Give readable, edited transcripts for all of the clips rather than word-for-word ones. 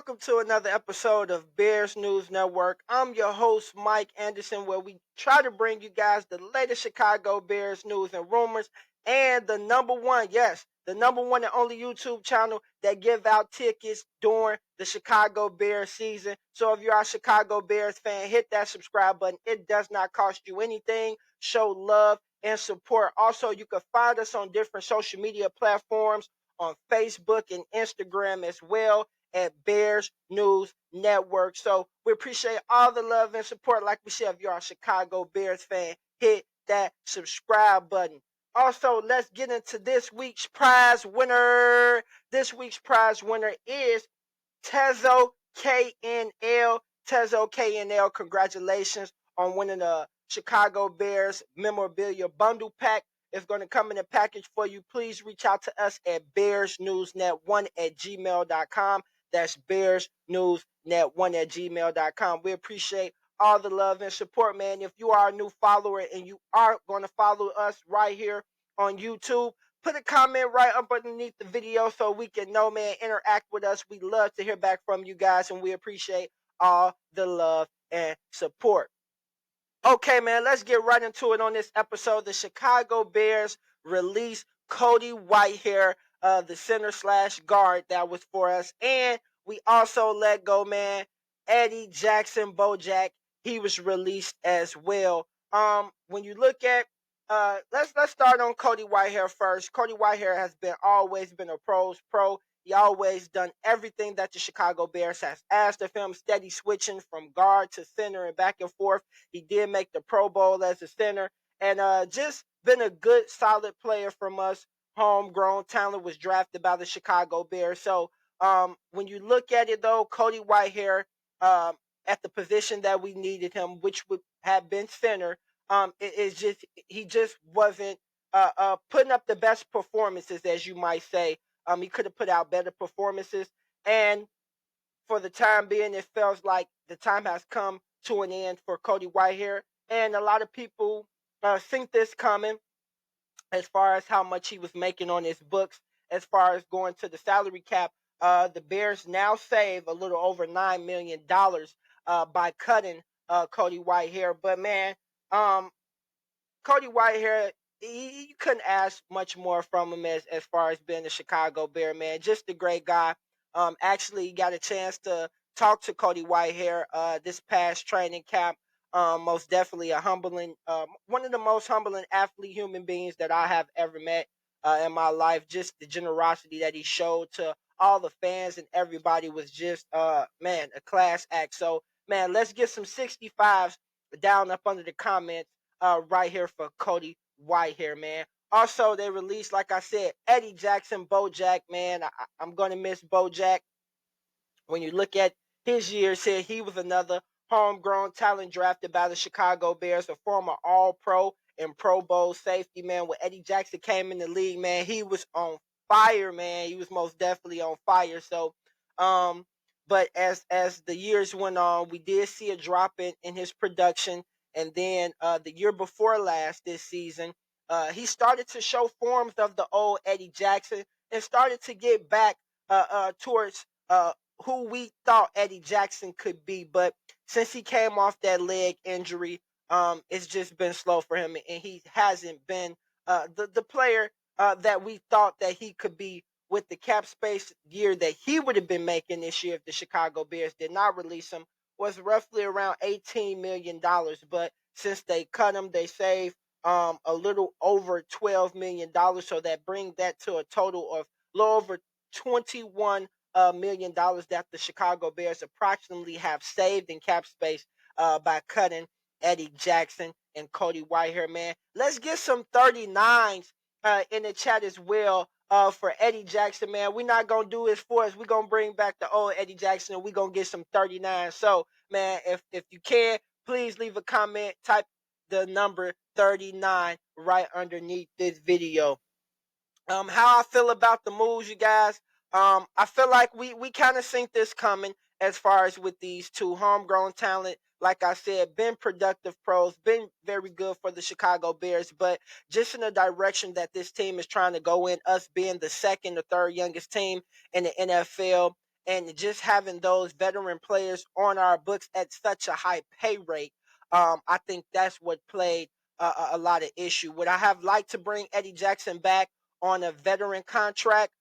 welcome to another episode of Bears News Network. I'm your host, Mike Anderson, where we try to bring you guys the latest Chicago Bears news and rumors and the number one, yes, the number one and only YouTube channel that give out tickets during the Chicago Bears season. So if you're a Chicago Bears fan, hit that subscribe button. It does not cost you anything. Show love and support. Also, you can find us on different social media platforms on Facebook and Instagram as well at Bears News Network. So we appreciate all the love and support. Like we said, if you're a Chicago Bears fan, hit that subscribe button. Also, let's get into this week's prize winner. This week's prize winner is Tezo KNL. Tezo KNL, congratulations on winning the Chicago Bears memorabilia bundle pack. It's going to come in a package for you. Please reach out to us at bearsnewsnet1@gmail.com. That's bearsnewsnet1@gmail.com. We appreciate all the love and support, man. If you are a new follower and you are going to follow us right here on YouTube, put a comment right up underneath the video so we can know, man, interact with us. We love to hear back from you guys, and we appreciate all the love and support. Okay, man, let's get right into it on this episode. The Chicago Bears released Cody Whitehair, the center slash guard that was for us. And we also let go, man, Eddie Jackson Bojack. He was released as well. When you look at let's start on Cody Whitehair first. Cody Whitehair has always been a pro's pro. He always done everything that the Chicago Bears has asked of him, steady switching from guard to center and back and forth. He did make the Pro Bowl as a center, and just been a good, solid player from us. Homegrown talent, was drafted by the Chicago Bears. So when you look at it, though, Cody Whitehair, um, at the position that we needed him, which would have been center, it is just he just wasn't putting up the best performances, as you might say. He could have put out better performances, and for the time being, it feels like the time has come to an end for Cody Whitehair, and a lot of people think this coming as far as how much he was making on his books, as far as going to the salary cap. The Bears now save a little over $9 million by cutting Cody Whitehair. But man, um, Cody Whitehair, you couldn't ask much more from him as far as being a Chicago Bear, man. Just a great guy. Actually got a chance to talk to Cody Whitehair this past training camp. Most definitely a humbling, one of the most humbling athlete human beings that I have ever met in my life. Just the generosity that he showed to all the fans and everybody was just, man, a class act. So, man, let's get some 65s down up under the comments right here for Cody Whitehair, man. Also, they released, like I said, Eddie Jackson Bojack, man. I'm going to miss Bojack. When you look at his years here, he was another homegrown talent drafted by the Chicago Bears, a former All Pro and Pro Bowl safety, man. When Eddie Jackson came in the league, man, he was on fire, man. He was most definitely on fire. So, um, but as the years went on, we did see a drop in his production. And then the year before last, this season, he started to show forms of the old Eddie Jackson and started to get back towards who we thought Eddie Jackson could be. But since he came off that leg injury, it's just been slow for him, and he hasn't been the player that we thought that he could be with the cap space year that he would have been making this year if the Chicago Bears did not release him was roughly around $18 million. But since they cut him, they saved a little over $12 million. So that brings that to a total of a little over $21 million that the Chicago Bears approximately have saved in cap space by cutting Eddie Jackson and Cody Whitehair, man. Let's get some 39s in the chat as well for Eddie Jackson, man. We're not going to do this for us. We're going to bring back the old Eddie Jackson, and we're going to get some 39. So, man, if you can, please leave a comment. Type the number 39 right underneath this video. How I feel about the moves, you guys. I feel like we kind of seen this coming as far as with these two homegrown talent. Like I said, been productive pros, been very good for the Chicago Bears, but just in the direction that this team is trying to go in, us being the second or third youngest team in the NFL, and just having those veteran players on our books at such a high pay rate, I think that's what played a lot of issue. Would I have liked to bring Eddie Jackson back on a veteran contract?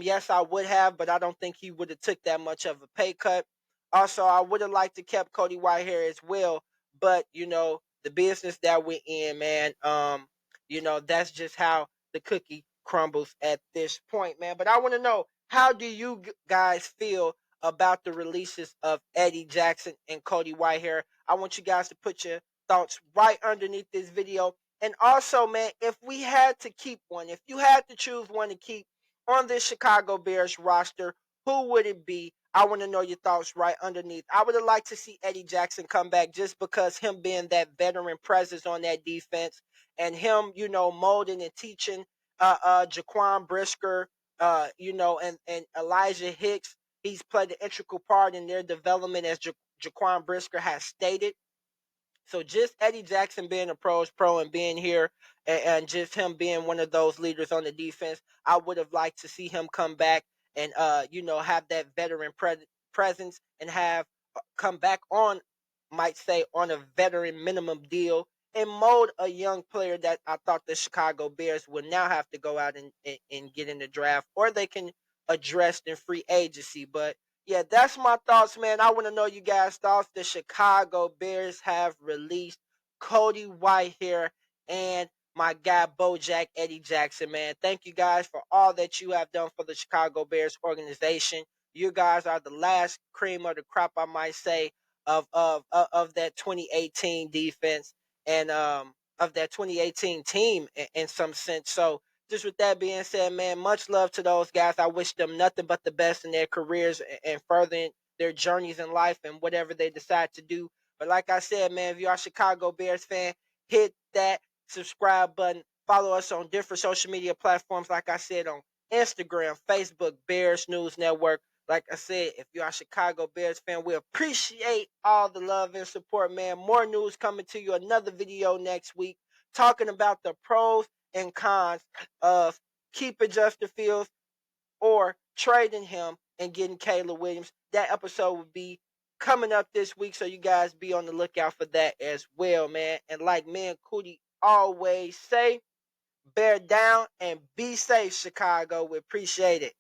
Yes, I would have, but I don't think he would have took that much of a pay cut. Also, I would have liked to kept Cody Whitehair as well, but the business that we're in, man, that's just how the cookie crumbles at this point, man. But I want to know, how do you guys feel about the releases of Eddie Jackson and Cody Whitehair? I want you guys to put your thoughts right underneath this video. And also, man, if we had to keep one, if you had to choose one to keep on this Chicago Bears roster, who would it be? I want to know your thoughts right underneath. I would have liked to see Eddie Jackson come back, just because him being that veteran presence on that defense, and him, molding and teaching Jaquan Brisker, and Elijah Hicks. He's played an integral part in their development, as Jaquan Brisker has stated. So just Eddie Jackson being a pros pro and being here, and just him being one of those leaders on the defense, I would have liked to see him come back and have that veteran presence, and have come back on, might say, on a veteran minimum deal, and mold a young player that I thought the Chicago Bears would now have to go out and get in the draft, or they can address in free agency. But yeah, that's my thoughts, man. I want to know you guys' thoughts. The Chicago Bears have released Cody Whitehair and my guy Bojack Eddie Jackson, man. Thank you guys for all that you have done for the Chicago Bears organization. You guys are the last cream of the crop, I might say, of that 2018 defense, and of that 2018 team in some sense. So just with that being said, man, much love to those guys. I wish them nothing but the best in their careers and furthering their journeys in life and whatever they decide to do. But like I said, man, if you are a Chicago Bears fan, hit that subscribe button. Follow us on different social media platforms, like I said, on Instagram, Facebook, Bears News Network. Like I said, if you are a Chicago Bears fan, we appreciate all the love and support, man. More news coming to you. Another video next week talking about the pros and cons of keeping Justin Fields or trading him and getting Caleb Williams. That episode will be coming up this week, so you guys be on the lookout for that as well, man. And like me and Cody always say, bear down and be safe, Chicago. We appreciate it.